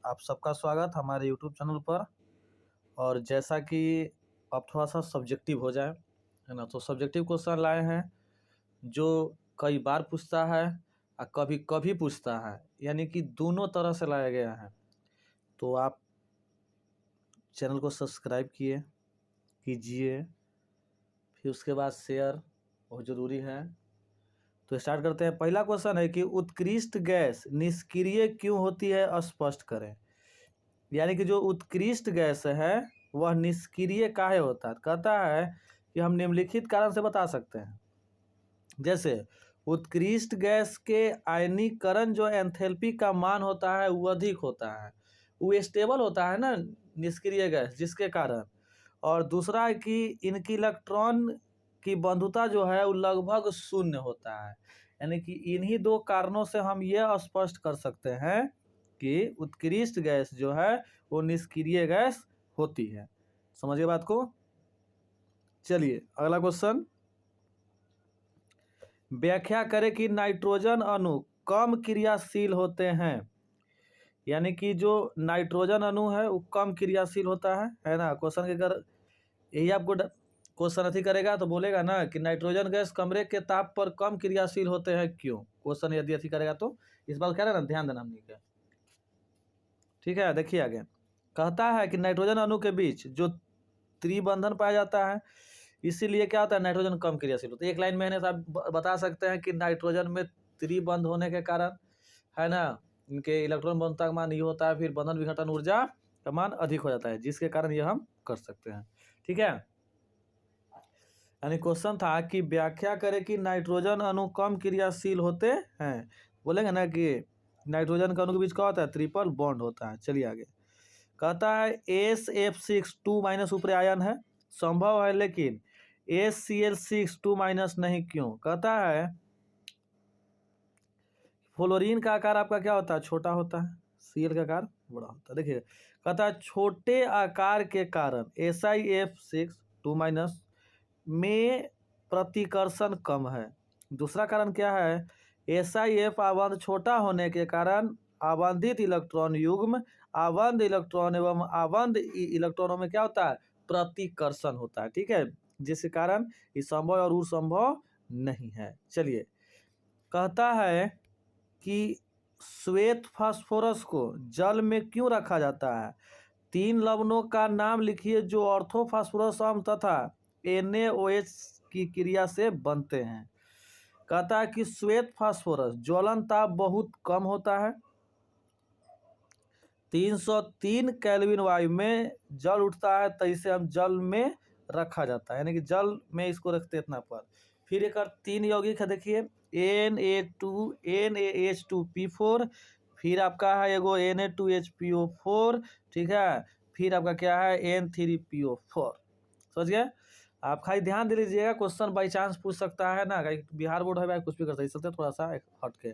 आप सबका स्वागत हमारे यूट्यूब चैनल पर। और जैसा कि अब थोड़ा सा सब्जेक्टिव हो जाए, है ना, तो सब्जेक्टिव क्वेश्चन लाए हैं जो कई बार पूछता है और कभी कभी पूछता है, यानी कि दोनों तरह से लाया गया है। तो आप चैनल को सब्सक्राइब कीजिए, फिर उसके बाद शेयर बहुत ज़रूरी है। तो स्टार्ट करते हैं। पहला क्वेश्चन है कि उत्कृष्ट गैस निष्क्रिय क्यों होती है, स्पष्ट करें। यानी कि जो उत्कृष्ट गैस है वह निष्क्रिय काहे होता है। कहता है कि हम निम्नलिखित कारण से बता सकते हैं। जैसे उत्कृष्ट गैस के आयनीकरण जो एंथैल्पी का मान होता है वो अधिक होता है, वो स्टेबल होता है ना निष्क्रिय गैस, जिसके कारण। और दूसरा है कि इनकी इलेक्ट्रॉन की बंधुता जो है वो लगभग शून्य होता है। यानी कि इन्हीं दो कारणों से हम ये स्पष्ट कर सकते हैं कि उत्कृष्ट गैस जो है वो निष्क्रिय गैस होती है। समझिए बात को। चलिए अगला क्वेश्चन। व्याख्या करें कि नाइट्रोजन अणु कम क्रियाशील होते हैं। यानी कि जो नाइट्रोजन अणु है वो कम क्रियाशील होता है ना। क्वेश्चन के अगर यही आपको क्वेश्चन अथी करेगा तो बोलेगा ना कि नाइट्रोजन गैस कमरे के ताप पर कम क्रियाशील होते हैं क्यों। क्वेश्चन यदि अथी करेगा तो इस बात कह रहे हैं ना, ध्यान देना हमने का। ठीक है, देखिए आगे कहता है कि नाइट्रोजन अणु के बीच जो त्रिबंधन पाया जाता है, इसीलिए क्या होता है नाइट्रोजन कम क्रियाशील होता है। एक लाइन में है आप बता सकते हैं कि नाइट्रोजन में त्रिबंध होने के कारण, है ना, इनके इलेक्ट्रॉन बंधुता का मान ये होता है, फिर बंधन विघटन ऊर्जा का मान अधिक हो जाता है, जिसके कारण ये हम कर सकते हैं। ठीक है, यानी क्वेश्चन था कि व्याख्या करें कि नाइट्रोजन अणु कम क्रियाशील होते हैं। बोलेंगे ना कि नाइट्रोजन का अणु के बीच क्या होता है, ट्रिपल बॉन्ड होता है। चलिए आगे कहता है SF6 2- ऊपरी आयन है, संभव है, लेकिन HCl6 2- नहीं क्यों। कहता है फ्लोरीन का आकार आपका क्या होता है, छोटा होता है, Cl का आकार बड़ा होता है। देखिए कहता है छोटे आकार के कारण SiF6 2- में प्रतिकर्षण कम है। दूसरा कारण क्या है, SiF आबंध छोटा होने के कारण आबंधित इलेक्ट्रॉन युग्म आबंध इलेक्ट्रॉन एवं आबंध इलेक्ट्रॉनों में क्या होता है, प्रतिकर्षण होता है। ठीक है, जिसके कारण ये संभव और संभव नहीं है। चलिए कहता है कि श्वेत फास्फोरस को जल में क्यों रखा जाता है। 3 लवणों का नाम लिखिए जो ऑर्थोफास्फोरस अम्ल तथा NaOH की क्रिया से बनते हैं। कहता है कि श्वेत फास्फोरस ज्वलन ताप बहुत कम होता है, 303 केल्विन वायु में जल उठता है, तो इसे हम जल में रखा जाता है, यानी कि जल में इसको रखते इतना पर। फिर एक 3 यौगिक है, देखिए Na2 NaH2P4, फिर आपका है एगो Na2HPO4, ठीक है, फिर आपका क्या है N3PO4। समझ गए आप। खाली ध्यान दे लीजिएगा, क्वेश्चन बाई चांस पूछ सकता है ना, बिहार बोर्ड है भाई, कुछ भी कर सकते, थोड़ा सा हट के।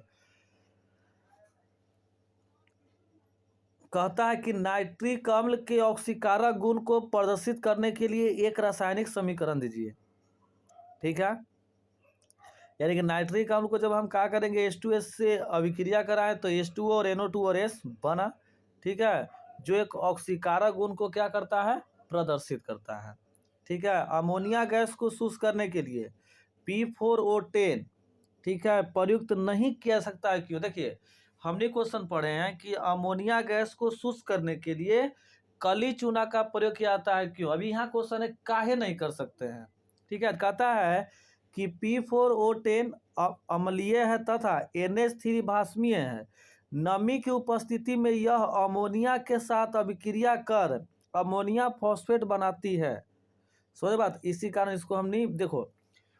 कहता है कि नाइट्रिक अम्ल के ऑक्सीकारक गुण को प्रदर्शित करने के लिए एक रासायनिक समीकरण दीजिए। ठीक है, यानी कि नाइट्रिक अम्ल को जब हम क्या करेंगे H2S से अभिक्रिया कराएं तो H2O और NO2 और S बना। ठीक है, जो एक ऑक्सीकारक गुण को क्या करता है, प्रदर्शित करता है। ठीक है, अमोनिया गैस को शुष्क करने के लिए P4O10, ठीक है, प्रयुक्त नहीं किया सकता है क्यों। देखिए हमने क्वेश्चन पढ़े हैं कि अमोनिया गैस को शुष्क करने के लिए कली चूना का प्रयोग किया जाता है क्यों। अभी यहाँ क्वेश्चन है काहे नहीं कर सकते हैं। ठीक है, कहता है कि P4O10 अम्लीय है तथा NH3 भाष्मीय है। नमी की उपस्थिति में यह अमोनिया के साथ अभिक्रिया कर अमोनिया फॉस्फेट बनाती है। समझ बात, इसी कारण इसको हम नहीं, देखो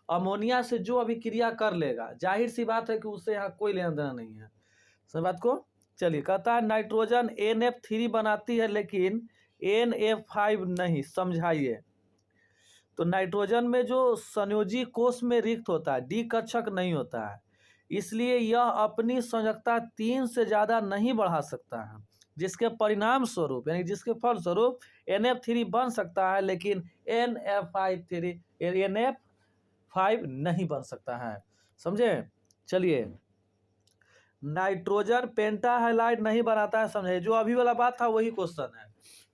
अमोनिया से जो अभिक्रिया कर लेगा जाहिर सी बात है कि उससे यहाँ कोई लेना देना नहीं है। समझ बात को। चलिए कहता है नाइट्रोजन NF3 बनाती है लेकिन NF5 नहीं, समझाइए। तो नाइट्रोजन में जो संयोजी कोष में रिक्त होता है, डी कक्षक नहीं होता है, इसलिए यह अपनी संयोजकता 3 से ज़्यादा नहीं बढ़ा सकता है, जिसके परिणाम स्वरूप यानी जिसके फलस्वरूप NF3 बन सकता है लेकिन NF5 नहीं बन सकता है। समझे। चलिए नाइट्रोजन पेंटा हैलाइड नहीं बनाता है, समझे। जो अभी वाला बात था वही क्वेश्चन है,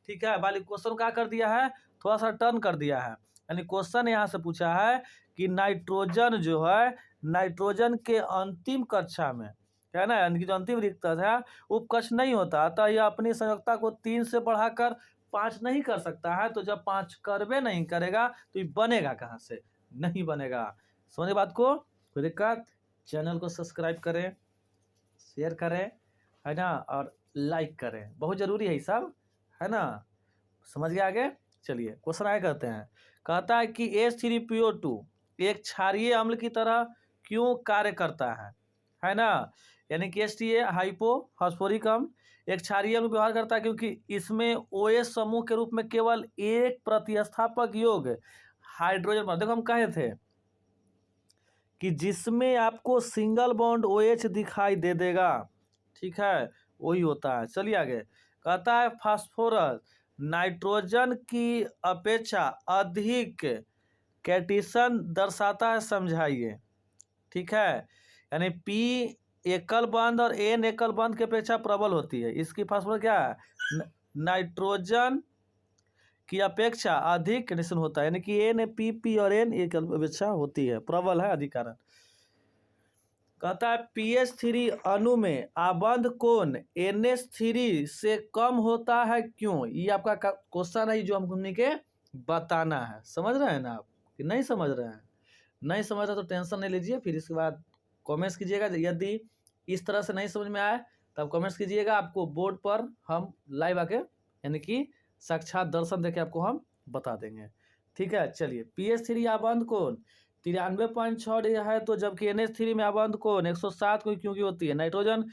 ठीक है। वाली क्वेश्चन क्या कर दिया है, थोड़ा सा टर्न कर दिया है। यानी क्वेश्चन यहाँ से पूछा है कि नाइट्रोजन जो है, नाइट्रोजन के अंतिम कक्षा में, है ना, यानी कि जो अंतिम रिक्तक है उपकक्ष नहीं होता, अतः यह अपनी संयोजकता को 3 से बढ़ाकर 5 नहीं कर सकता है। तो जब 5 करबे नहीं करेगा तो ये बनेगा कहाँ से, नहीं बनेगा। समझे बात को, कोई दिक्कत। चैनल को सब्सक्राइब करें, शेयर करें, है ना, और लाइक करें, बहुत जरूरी है ये सब, है ना। समझ गए आगे। चलिए क्वेश्चन आगे करते हैं। कहता है कि H3PO2 एक क्षारीय अम्ल की तरह क्यों कार्य करता है ना। यानी कि HTA हाइपो फास्फोरिक अम्ल एक क्षारीय अम्ल व्यवहार करता है क्योंकि इसमें OH समूह के रूप में केवल एक प्रतिस्थापक योग हाइड्रोजन पर, देखो हम कहे थे कि जिसमें आपको सिंगल बॉन्ड OH दिखाई दे देगा, ठीक है, वही होता है। चलिए आगे। कहता है फास्फोरस नाइट्रोजन की अपेक्षा अधिक कैटिसन दर्शाता है, समझाइए, ठीक है। यानी P एकल बंध और N एकल बंध की अपेक्षा प्रबल होती है। इसकी फास्फोरस क्या है, नाइट्रोजन की अपेक्षा अधिक कैटिसन होता है, यानी कि NPP और N एक अपेक्षा होती है, प्रबल है, अधिक कारण। कहता है PH3 अणु में आबंध कोण NH3 से कम होता है, क्यों। ये आपका क्वेश्चन है जो हमने के बताना है। समझ रहे हैं ना आप कि नहीं समझ रहे हैं। नहीं समझ रहे तो टेंशन नहीं लीजिए, फिर इसके बाद कमेंट्स कीजिएगा। यदि इस तरह से नहीं समझ में आए तब कमेंट्स कीजिएगा, आपको बोर्ड पर हम लाइव आके यानी कि साक्षात दर्शन देके आपको हम बता देंगे, ठीक है। चलिए PH3 आबंध कोण 93.6 है, तो जबकि NH3 में आबंध कोण 107 क्योंकि होती है। नाइट्रोजन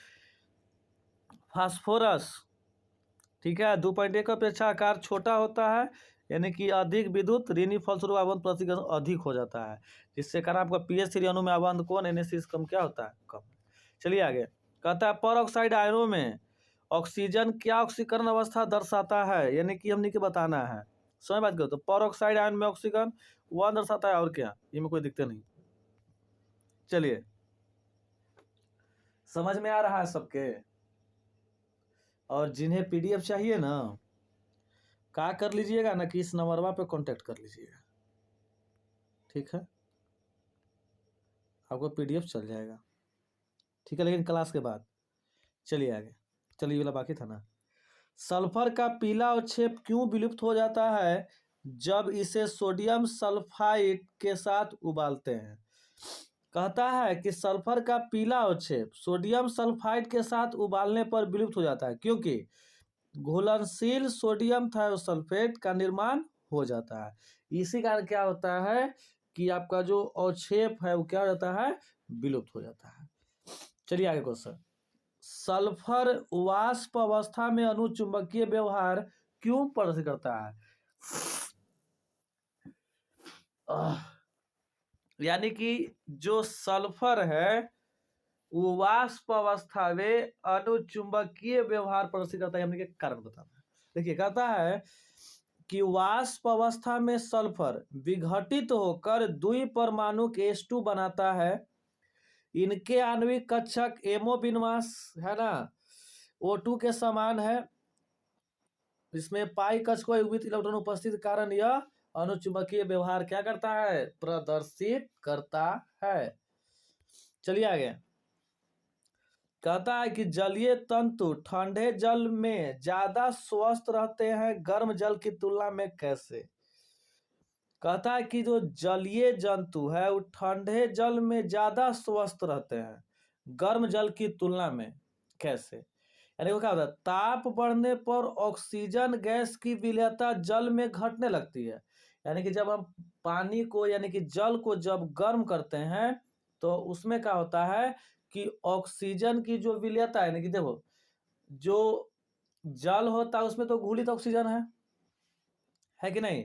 फास्फोरस, ठीक है, 2.1 का अपेक्षा आकार छोटा होता है, यानी कि अधिक विद्युत ऋणी फलस्वरूप आबंध प्रतिगमन अधिक हो जाता है, जिससे कारण आपका PH3 अणु में आबंध कोण NH3 कम क्या होता है, कम। चलिए आगे। कहता है पर ऑक्साइड आयनों में ऑक्सीजन क्या ऑक्सीकरण अवस्था दर्शाता है, यानी कि हमने के बताना है। समय बात करो तो पर ऑक्साइड आयन में ऑक्सीजन 1 दर्शाता है, और क्या, ये में कोई दिक्कत नहीं। चलिए समझ में आ रहा है सबके। और जिन्हें PDF चाहिए ना, क्या कर लीजिएगा ना कि इस नंबरवा पे कांटेक्ट कर लीजिएगा, ठीक है, आपको PDF चल जाएगा, ठीक है, लेकिन क्लास के बाद। चलिए आगे। चलिए वाला बाकी था ना। सल्फर का पीला अवक्षेप क्यों विलुप्त हो जाता है जब इसे सोडियम सल्फाइड के साथ उबालते हैं। कहता है कि सल्फर का पीला अवक्षेप सोडियम सल्फाइड के साथ उबालने पर विलुप्त हो जाता है, क्योंकि घुलनशील सोडियम थायोसल्फेट का निर्माण हो जाता है। इसी कारण क्या होता है कि आपका जो अवक्षेप है वो क्या हो जाता है, विलुप्त हो जाता है। चलिए आगे क्वेश्चन। सल्फर वाष्प अवस्था में अनुचुंबकीय व्यवहार क्यों प्रदर्शित करता है। यानी कि जो सल्फर है वो वाष्प अवस्था में अनुचुंबकीय व्यवहार प्रदर्शित करता है, हमने के कारण बताना है। देखिए कहता है कि वाष्प अवस्था में सल्फर विघटित होकर द्विपरमाणुक H2 बनाता है। इनके आणविक कक्षक एमओ विन्यास है ना, O2 के समान है। इसमें पाई कक्ष को युग्मित इलेक्ट्रॉन उपस्थित कारण यह अनुचुंबकीय व्यवहार क्या करता है, प्रदर्शित करता है। चलिए आगे। कहता है कि जलीय तंतु ठंडे जल में ज्यादा स्वस्थ रहते हैं गर्म जल की तुलना में, कैसे। कहता है कि जो जलीय जंतु है वो ठंडे जल में ज्यादा स्वस्थ रहते हैं गर्म जल की तुलना में, कैसे। यानी वो क्या होता है, ताप बढ़ने पर ऑक्सीजन गैस की विलेयता जल में घटने लगती है। यानी कि जब हम पानी को यानी कि जल को जब गर्म करते हैं तो उसमें क्या होता है कि ऑक्सीजन की जो विलेयता है, यानी कि देखो जो जल होता है उसमें तो घुलित ऑक्सीजन है कि नहीं,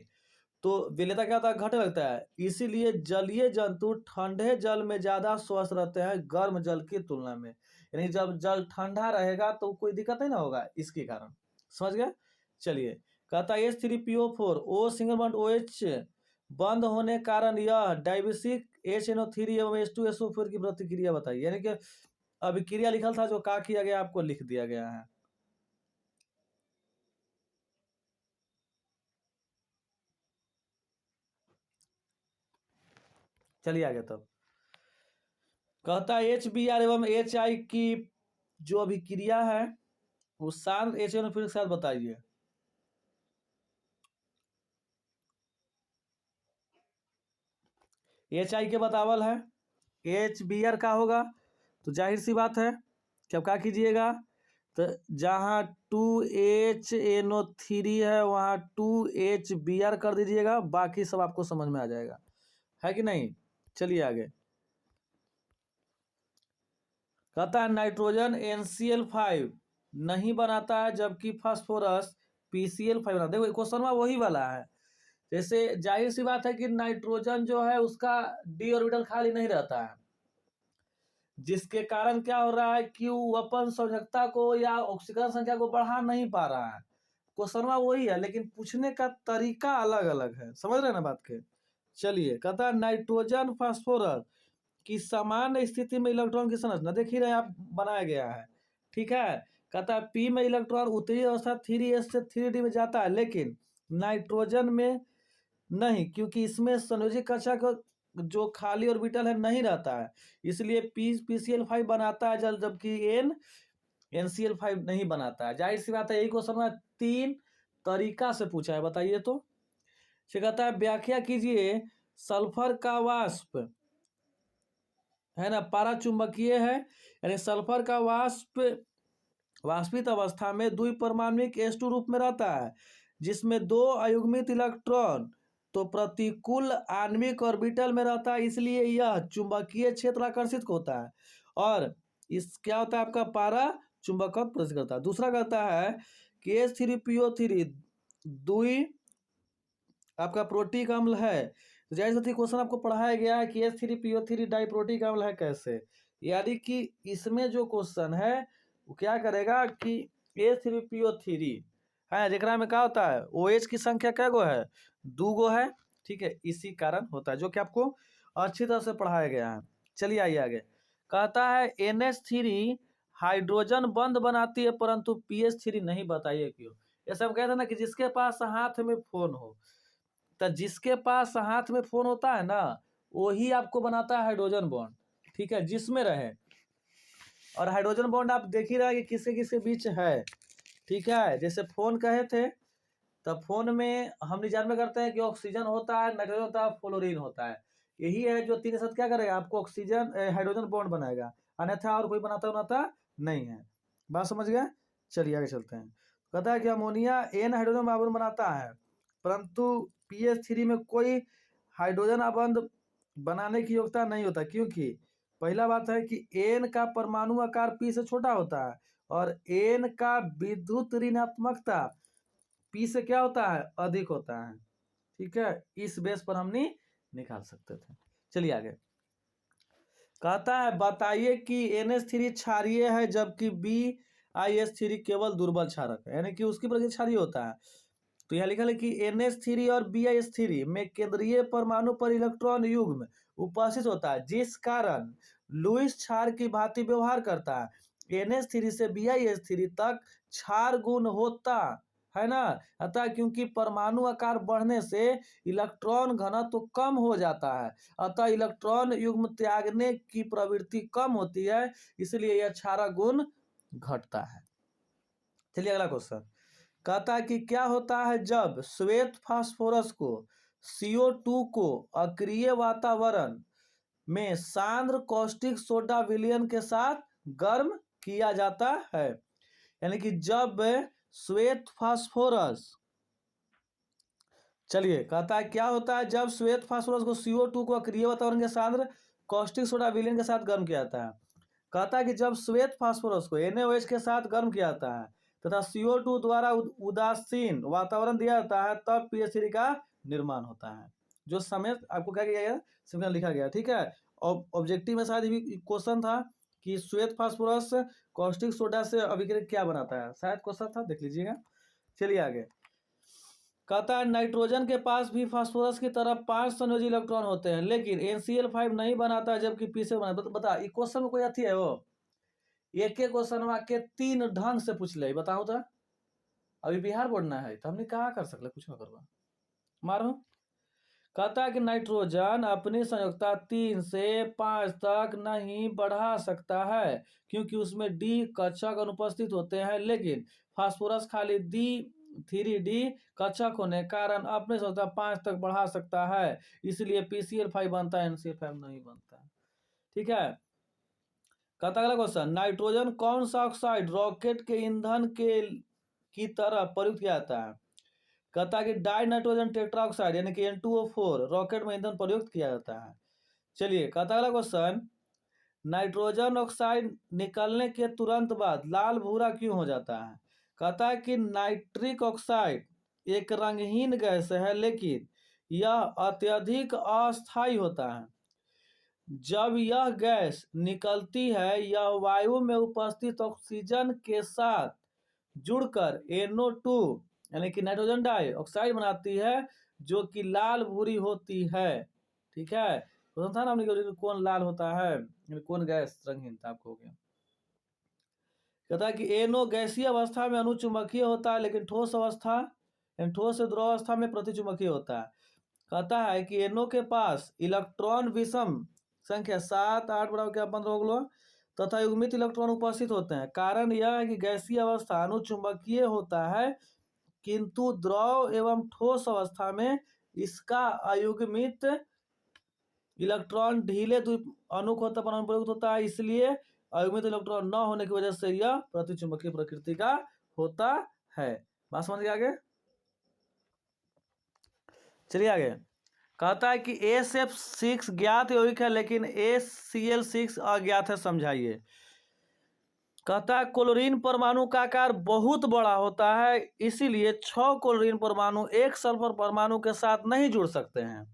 तो विलेयता क्या होता है, घटने लगता है। इसीलिए जलीय जंतु ठंडे जल में ज्यादा स्वस्थ रहते हैं गर्म जल की तुलना में। यानी जब जल ठंडा रहेगा तो कोई दिक्कत नहीं ना होगा, इसके कारण। समझ गए। चलिए कहता है H3PO4 O single bond OH बंद होने कारण यह डाइबिसिक HNO3 एवं H2SO4 की प्रतिक्रिया बताइए। यानी कि अभिक्रिया लिखल था, जो का किया गया आपको लिख दिया गया है। चलिए आगे। तब कहता है HBr एवं HI की जो अभिक्रिया है वो शांत HNO के साथ बताइए। HI के बतावल है, HBr का होगा, तो जाहिर सी बात है कि अब क्या कीजिएगा, तो जहाँ 2HNO3 है वहाँ 2HBr कर दीजिएगा, बाकी सब आपको समझ में आ जाएगा, है कि नहीं। चलिए आगे। कहता है नाइट्रोजन NCl5 नहीं बनाता है जबकि फास्फोरस PCl5 बनाता है। देखो क्वेश्चन में वही वाला है। जैसे जाहिर सी बात है कि नाइट्रोजन जो है उसका d ऑर्बिटल खाली नहीं रहता है, जिसके कारण क्या हो रहा है कि वो अपन संयोजकता को या ऑक्सीकरण संख्या को बढ़ा नहीं पा रहा है। क्वेश्चन वही है, लेकिन पूछने का तरीका अलग अलग है, समझ रहे हैं ना बात के। चलिए, कहता है नाइट्रोजन फास्फोरस की समान स्थिति में इलेक्ट्रॉन की संरचना देख ही रहे आप, बनाया गया है, ठीक है। कहता है पी में इलेक्ट्रॉन उत्तेजित अवस्था 3s से 3d में जाता है, लेकिन नाइट्रोजन में नहीं, क्योंकि इसमें संयोजी कक्षा का जो खाली ऑर्बिटल है नहीं रहता है, इसलिए PCl5 बनाता है जबकि NCl5 नहीं बनाता है। जाहिर सी बात है, यही क्वेश्चन में 3 तरीका से पूछा है, बताइए तो। कहता है व्याख्या कीजिए सल्फर का वाष्प है ना पाराचुंबकीय है, यानी सल्फर का वाष्प वाष्पित अवस्था में द्विपरमाणुक H2 रूप में रहता है, जिसमें 2 अयुग्मित इलेक्ट्रॉन तो प्रतिकूल आणविक ऑर्बिटल में रहता है, इसलिए यह चुंबकीय क्षेत्र आकर्षित होता है और इस क्या होता है आपका पारा चुंबकत्व प्रदर्शित करता है। दूसरा कहता है कि H3PO3 द्वि आपका प्रोटिक अम्ल है। तो जाहिर सी क्वेश्चन आपको पढ़ाया गया है कि H3PO3 डाइप्रोटिक अम्ल है कैसे, यानी कि इसमें जो क्वेश्चन है वो क्या करेगा कि H3PO3 है जेकरा में क्या होता है OH की संख्या क्या गो है, 2 गो है, ठीक है, इसी कारण होता है, जो कि आपको अच्छी तरह से पढ़ाया गया है। चलिए आइए आगे। कहता है NH3 हाइड्रोजन बंद बनाती है परंतु PH3 नहीं, बताइए क्यों। ऐसा हम कहते हैं ना कि जिसके पास हाथ में फोन हो, तो जिसके पास हाथ में फोन होता है ना वही आपको बनाता है हाइड्रोजन बॉन्ड, ठीक है, जिसमें रहे। और हाइड्रोजन बॉन्ड आप देख ही रहे कि किसके किसके बीच है, ठीक है। जैसे फोन कहे थे, तब फोन में हम निजान में करते हैं कि ऑक्सीजन होता है, नाइट्रोजन होता है, फ्लोरीन होता है। यही है जो 3 के साथ क्या करेगा, आपको ऑक्सीजन हाइड्रोजन बॉन्ड बनाएगा, अन्यथा और कोई बनाता नहीं है। बात समझ गए। चलिए आगे चलते हैं। कहता है कि अमोनिया N हाइड्रोजन आबंध बनाता है परंतु PH3 में कोई हाइड्रोजन आबंध बनाने की योग्यता नहीं होता, क्योंकि पहला बात है कि N का परमाणु आकार P से छोटा होता है और N का विद्युत ऋणात्मकता P से क्या होता है, अधिक होता है, ठीक है। इस बेस पर हम नहीं निकाल सकते थे। चलिए आगे। कहता है बताइए कि NH3 क्षारीय है जबकि BiH3 केवल दुर्बल क्षारक है, यानी कि उसकी प्रकृति क्षारीय होता है। तो यहाँ लिखा है कि NH3 और BiH3 में केंद्रीय परमाणु पर इलेक्ट्रॉन युग्म उपस्थित होता है, जिस कारण लुईस क्षार की भांति व्यवहार करता है। NH3 से BiH3 तक क्षार गुण होता है ना, अतः क्योंकि परमाणु आकार बढ़ने से इलेक्ट्रॉन घनत्व कम हो जाता है, अतः इलेक्ट्रॉन युग्म त्यागने की प्रवृत्ति कम होती है, इसलिए यह क्षारक गुण घटता है। चलिए अगला क्वेश्चन। कहता है कि क्या होता है जब श्वेत फास्फोरस को CO2 को अक्रिय वातावरण में सांद्र कॉस्टिक सोडा विलयन के साथ गर्म किया जाता है, यानी कि जब श्वेत फास्फोरस, चलिए कहता है क्या होता है जब श्वेत फास्फोरस को CO2 को अक्रिय वातावरण के सांद्र कॉस्टिक सोडा विलयन के साथ गर्म किया जाता है। कहता है कि जब श्वेत फास्फोरस को NaOH के साथ गर्म किया जाता है तथा CO2 द्वारा उदासीन वातावरण दिया जाता है, तब PH3 का निर्माण होता है, जो समय आपको क्या किया गया समीकरण लिखा गया, ठीक है। और ऑब्जेक्टिव में शायद भी क्वेश्चन था कि श्वेत फास्फोरस कॉस्टिक सोडा से अभिक्रिया क्या बनाता है, शायद क्वेश्चन था, देख लीजिएगा। चलिए आगे। कहता है नाइट्रोजन के पास भी फास्फोरस की तरह 5 संयोजी इलेक्ट्रॉन होते हैं, लेकिन NCl5 नहीं बनाता जबकि P से बनाता। बता क्वेश्चन में कोई अथी है वो एक एक क्वेश्चन के 3 ढंग से पूछ ले, बताओ तो। अभी बिहार बोर्ड ना है तो हमने कहा कर सकले, कुछ ना करवा मारो। कहता है कि नाइट्रोजन अपनी संयोजकता 3 से 5 तक नहीं बढ़ा सकता है क्योंकि उसमें डी कक्षक अनुपस्थित होते हैं, लेकिन फास्फोरस खाली D3D कक्षक होने के कारण अपनी संयोजकता 5 तक बढ़ा सकता है, इसलिए PCl5 बनता है, NCl5 नहीं बनता। ठीक है। कहता अगला क्वेश्चन, नाइट्रोजन कौन सा ऑक्साइड रॉकेट के ईंधन की तरह प्रयुक्त किया जाता है? कहता है कि डाई नाइट्रोजन टेट्रा ऑक्साइड यानी कि N2O4 रॉकेट में ईंधन प्रयुक्त किया जाता है। चलिए कहता अगला क्वेश्चन, नाइट्रोजन ऑक्साइड निकलने के तुरंत बाद लाल भूरा क्यों हो जाता है? कहता है कि नाइट्रिक ऑक्साइड एक रंगहीन गैस है, लेकिन यह अत्यधिक अस्थायी होता है। जब यह गैस निकलती है यह वायु में उपस्थित ऑक्सीजन के साथ जुड़कर NO2 यानी कि नाइट्रोजन डाइऑक्साइड बनाती है, जो कि लाल भूरी होती है। ठीक है, तो था ना हमने कौन लाल होता है, कौन गैस रंगहीन था, आपको हो गया। कहता है कि NO गैसीय अवस्था में अनुचुंबकीय होता है, लेकिन ठोस अवस्था ठोस से द्रव अवस्था में प्रतिचुंबकीय होता है। कहता है कि NO के पास इलेक्ट्रॉन विषम संख्या 7, 8 बराबर क्या 15 होगलो तथा युग्मित इलेक्ट्रॉन उपस्थित होते हैं। कारण यह है कि गैसीय अवस्था अनुचुंबकीय होता है, किंतु द्रव एवं ठोस अवस्था में इसका अयुग्मित इलेक्ट्रॉन ढीले अनुक होता प्रयुक्त होता है, इसलिए अयुग्मित इलेक्ट्रॉन न होने की वजह से यह प्रतिचुंबकीय प्रकृति का होता है। बात समझ गए आगे? चलिए आगे। कहता है कि SF6 ज्ञात यौगिक है, लेकिन ACl6 अज्ञात है, समझाइए। कहता है क्लोरीन परमाणु का आकार बहुत बड़ा होता है, इसीलिए 6 क्लोरीन परमाणु एक सल्फर परमाणु के साथ नहीं जुड़ सकते हैं,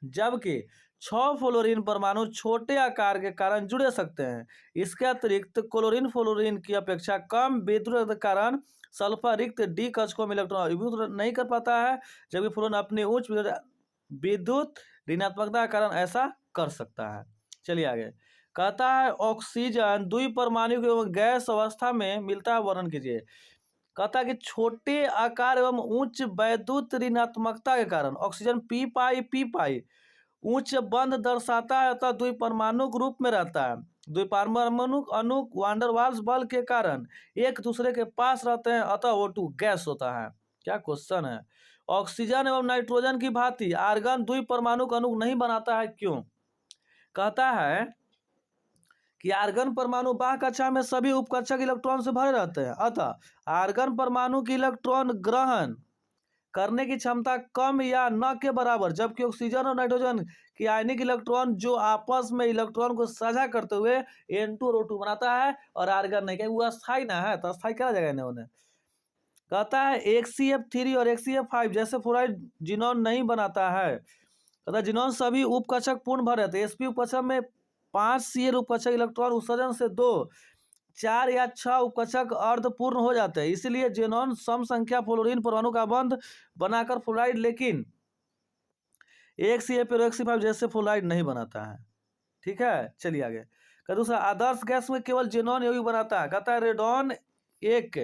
जबकि 6 फ्लोरीन परमाणु छोटे आकार के कारण जुड़ सकते हैं। इसके अतिरिक्त क्लोरीन फ्लोरीन की अपेक्षा कम विद्युत के कारण सल्फर रिक्त D कक्षकों में इलेक्ट्रॉन विद्युत नहीं कर पाता है, जबकि फ्लोरीन अपनी उच्च विद्युत ऋणात्मकता के कारण ऐसा कर सकता है। चलिए आगे। कहता है ऑक्सीजन द्विपरमाणु एवं गैस अवस्था में मिलता है, वर्णन कीजिए। कहता है कि छोटे आकार एवं उच्च वैद्युत ऋणात्मकता के कारण ऑक्सीजन p उच्च बंध दर्शाता है अतः द्विपरमाणु रूप में रहता है। द्विपरमाणु अणु वान डेर वाल्स बल के कारण एक दूसरे के पास रहते हैं, अतः O2 गैस होता है। क्या क्वेश्चन है? ऑक्सीजन एवं नाइट्रोजन की भांति आर्गन द्विपरमाणु अणु नहीं बनाता है, क्यों? कहता है कि आर्गन परमाणु बाह्य कक्षा में सभी उपकक्षक इलेक्ट्रॉन से भरे रहते हैं, अतः आर्गन परमाणु की इलेक्ट्रॉन ग्रहण करने की क्षमता कम या न के बराबर, जबकि ऑक्सीजन और नाइट्रोजन की आयनिक इलेक्ट्रॉन जो आपस में इलेक्ट्रॉन को साझा करते हुए N2 और O2 बनाता है, और आर्गन नहीं, क्या वो अस्थाई ना है, तो अस्थाई क्या जगह उन्हें। कहता है HCF3 और HCF5 जैसे फ्लोराइड जिनोन नहीं बनाता है। कहता है जिनोन सभी उपकक्षक पूर्ण भर रहते हैं। sp उपकक्षक में 5 Cl उपकक्षक इलेक्ट्रॉन उत्सर्जन से 2, 4 या 6 उपकक्षक अर्धपूर्ण हो जाते हैं, इसलिए जेनॉन सम संख्या फ्लोरीन परमाणु का बंध बनाकर फ्लोराइड, लेकिन HCF और HCF5 जैसे फ्लोराइड नहीं बनाता है। ठीक है, चलिए आगे। दूसरा, आदर्श गैस में केवल जेनॉन यौगिक बनाता है। कहता है रेडॉन एक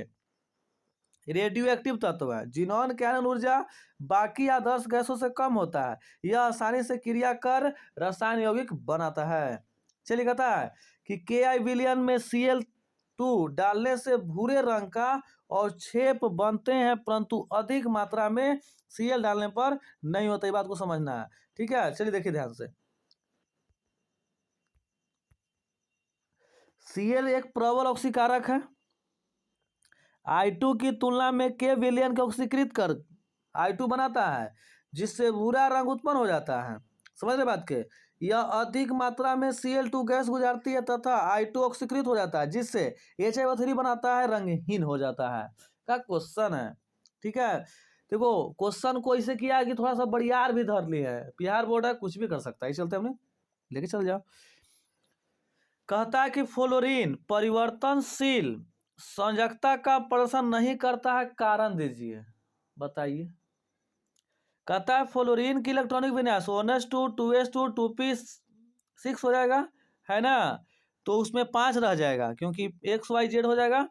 रेडियो एक्टिव तत्व है, जिनॉन की आयन ऊर्जा बाकी आदर्श गैसों से कम होता है, यह आसानी से क्रिया कर रसायन यौगिक बनाता है। चलिए कहता है कि KI विलयन में Cl2 डालने से भूरे रंग का अवक्षेप बनते हैं, परंतु अधिक मात्रा में Cl डालने पर नहीं होता, ये बात को समझना है। ठीक है, चलिए देखिए ध्यान से। Cl एक प्रबल ऑक्सीकारक है, I2 की तुलना में K विलयन का ऑक्सीकृत कर I2 बनाता है, जिससे भूरा रंग उत्पन्न हो जाता है। समझ रहे बात के? यह अधिक मात्रा में Cl2 गैस गुजारती है तथा I2 ऑक्सीकृत हो जाता है, जिससे HIO3 बनाता है, रंगहीन हो जाता है। क्या क्वेश्चन है? ठीक है, देखो क्वेश्चन को इसे किया है कि थोड़ा सा बढ़ियार भी धर लिया है, बिहार बोर्ड है, कुछ भी कर सकता है, इस चलते हमने लेके चल जाओ। कहता है कि फ्लोरीन परिवर्तनशील संयोजकता का प्रदर्शन नहीं करता है, कारण दीजिए, बताइए। कहता है फ्लोरीन की इलेक्ट्रॉनिक विन्यास 1s2 2s2 2p6 हो जाएगा, है ना। तो उसमें 5 रह जाएगा, क्योंकि XYZ हो जाएगा।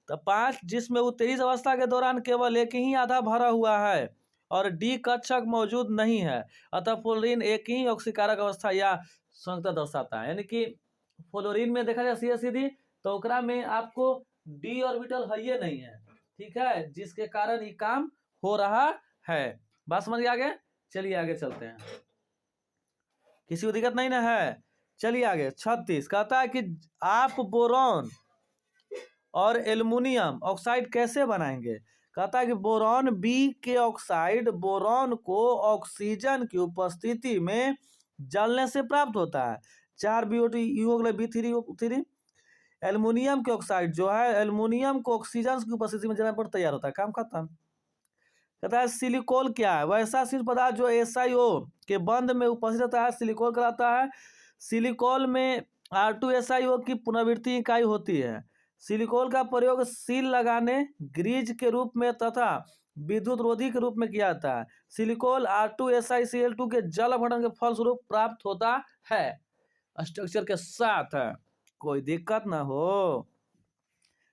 तो 5 जिसमें उत्तेजित अवस्था के दौरान केवल एक ही आधा भरा हुआ है और डी कक्षक मौजूद नहीं है, अतः फ्लोरीन एक ही ऑक्सीकारक अवस्था या संयुक्ता दर्शाता है। यानी कि फ्लोरीन में देखा जाए सीधे सीधी तो ओकरा में आपको डी ऑर्बिटल है ये नहीं है, ठीक है, जिसके कारण ये काम हो रहा है। बात समझ गए आगे? चलिए आगे चलते हैं, किसी को दिक्कत नहीं ना है? चलिए आगे 36 कहता है कि आप बोरॉन और एल्युमिनियम ऑक्साइड कैसे बनाएंगे। कहता है कि बोरॉन बी के ऑक्साइड बोरॉन को ऑक्सीजन की उपस्थिति में जलने से प्राप्त होता है। 4 BO2 हो गए B3O3। एल्युमिनियम के ऑक्साइड जो है एल्युमिनियम को ऑक्सीजन की उपस्थिति में जलने पर तैयार होता है, काम खत्म। कहता है सिलिकॉन क्या है, वैसा शीर्ष पदार्थ जो SiO के बंध में उपस्थित रहता है सिलिकॉन कहलाता है। सिलिकॉन में R2SiO की पुनरावृत्ति इकाई होती है। सिलिकॉन का प्रयोग सील लगाने, ग्रीज के रूप में तथा विद्युत रोधी के रूप में किया जाता है। सिलिकॉन R2SiCl2 के जल अपघटन के फलस्वरूप प्राप्त होता है स्ट्रक्चर के साथ, कोई दिक्कत ना हो।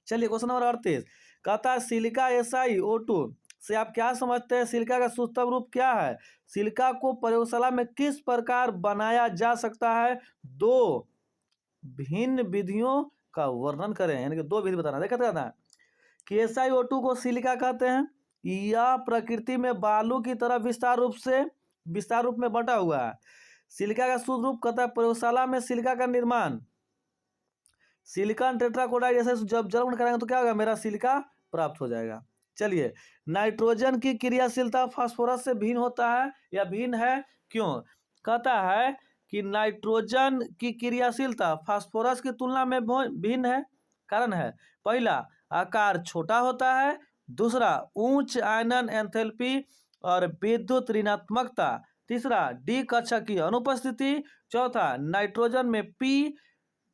चलिए क्वेश्चन नंबर 38 कहता है सिलिका SiO2 से आप क्या समझते हैं, सिलिका का सूक्ष्म रूप क्या है। सिलिका को प्रयोगशाला में किस प्रकार बनाया जा सकता है, 2 भिन्न विधियों का वर्णन करें, यानी कि 2 विधि बताना। देखते हैं कि SiO2 को सिलिका कहते हैं, यह प्रकृति में बालू की तरह विस्तार रूप में बटा हुआ है। सिलिका का शुद्ध रूप कहता है प्रयोगशाला में सिलिका का निर्माण सिलिकॉन टेट्राक्लोराइड ऐसे जब जलन कराएंगे तो क्या होगा, मेरा सिलिका प्राप्त हो जाएगा। चलिए नाइट्रोजन की क्रियाशीलता फास्फोरस से भिन्न होता है या भिन्न है, क्यों। कहता है कि नाइट्रोजन की क्रियाशीलता फास्फोरस की तुलना में भिन्न है। कारण है, पहला आकार छोटा होता है, दूसरा उच्च आयनन एंथैल्पी और विद्युत ऋणात्मकता, तीसरा डी कक्षक की अनुपस्थिति, चौथा नाइट्रोजन में पी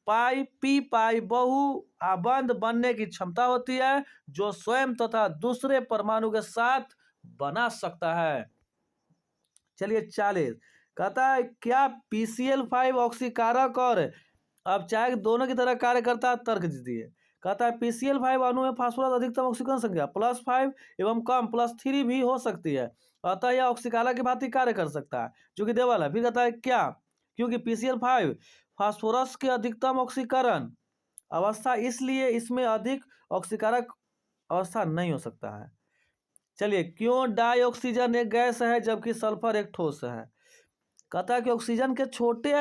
पाई बहु आबंध बनने की क्षमता होती है जो स्वयं तथा दूसरे परमाणु के साथ बना सकता है। चलिए 40 कहता है क्या PCl5 ऑक्सीकारक और अपचायक दोनों की तरह कार्य करता है, तर्क दीजिए। कहता है PCl5 अणु में फास्फोरस अधिकतम ऑक्सीकरण संख्या +5 एवं कम +3 भी हो सकती है, अतः यह ऑक्सीकारक की भांति कार्य कर सकता है, जो कि देवल है। फिर कहता है क्या, क्योंकि PCl5 फास्फोरस के अधिकतम ऑक्सीकरण अवस्था, इसलिए इसमें अधिक ऑक्सीकारक अवस्था नहीं हो सकता है। चलिए क्यों डाइऑक्सीजन एक गैस है जबकि सल्फर एक ठोस है। कहता है कि ऑक्सीजन के छोटे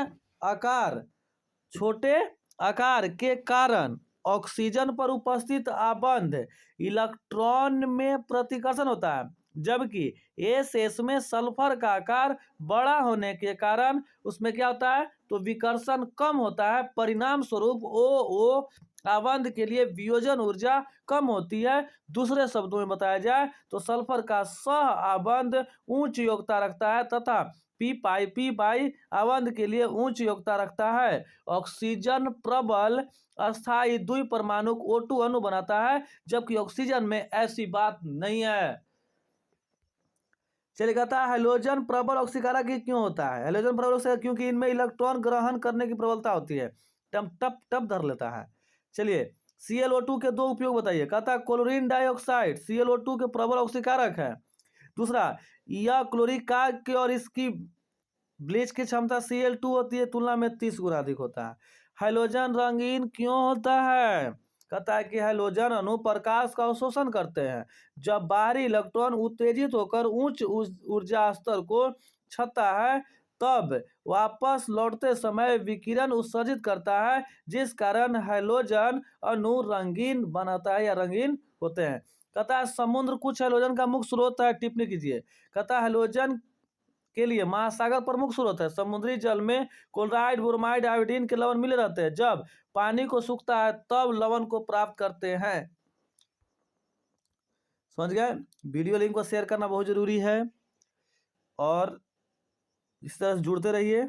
आकार के कारण ऑक्सीजन पर उपस्थित आबंध इलेक्ट्रॉन में प्रतिकर्षण होता है, जबकि SS में सल्फर का आकार बड़ा होने के कारण उसमें क्या होता है, तो विकर्षण कम होता है, परिणाम स्वरूप OO आबंध के लिए वियोजन ऊर्जा कम होती है। दूसरे शब्दों में बताया जाए तो सल्फर का सह आबंध उच्च योग्यता रखता है तथा P आबंध के लिए उच्च योग्यता रखता है। ऑक्सीजन प्रबल अस्थायी द्विपरमाणु O2 अणु बनाता है, जबकि ऑक्सीजन में ऐसी बात नहीं है। चलिए कहता है हैलोजन प्रबल ऑक्सीकारक क्यों होता है। हैलोजन प्रबल ऑक्सीकारक क्योंकि इनमें इलेक्ट्रॉन ग्रहण करने की प्रबलता होती है, टप धर लेता है। चलिए ClO2 के 2 उपयोग बताइए। कहता है क्लोरीन डाइऑक्साइड ClO2 के प्रबल ऑक्सीकारक है। दूसरा, यह क्लोरिक और इसकी ब्लीच की क्षमता Cl2 होती है तुलना में 30 गुना अधिक होता है। हैलोजन रंगीन क्यों होता है। कहता है कि हैलोजन अणु प्रकाश का अवशोषण करते हैं। जब बाहरी इलेक्ट्रॉन उत्तेजित होकर उच्च ऊर्जा स्तर को छूता है तब वापस लौटते समय विकिरण उत्सर्जित करता है, जिस कारण हैलोजन अणु रंगीन बनाता है या रंगीन होते हैं। कहता है समुद्र कुछ हैलोजन का मुख्य स्रोत है, टिप्पणी कीजिए। कहता है हैलोजन के लिए महासागर प्रमुख स्रोत है। समुद्री जल में क्लोराइड ब्रोमाइड आयोडीन के लवण मिले रहते हैं, जब पानी को सूखता है तब लवण को प्राप्त करते हैं। समझ गए। वीडियो लिंक को शेयर करना बहुत जरूरी है और इस तरह से जुड़ते रहिए।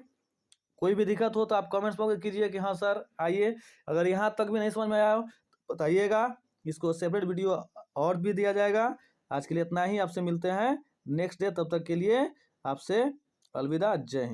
कोई भी दिक्कत हो तो आप कमेंट्स में कीजिए कि हाँ सर आइए। अगर यहाँ तक भी नहीं समझ में आया हो बताइएगा, इसको सेपरेट वीडियो और भी दिया जाएगा। आज के लिए इतना ही, आपसे मिलते हैं नेक्स्ट डे। तब तक के लिए आपसे अलविदा, जय हिंद।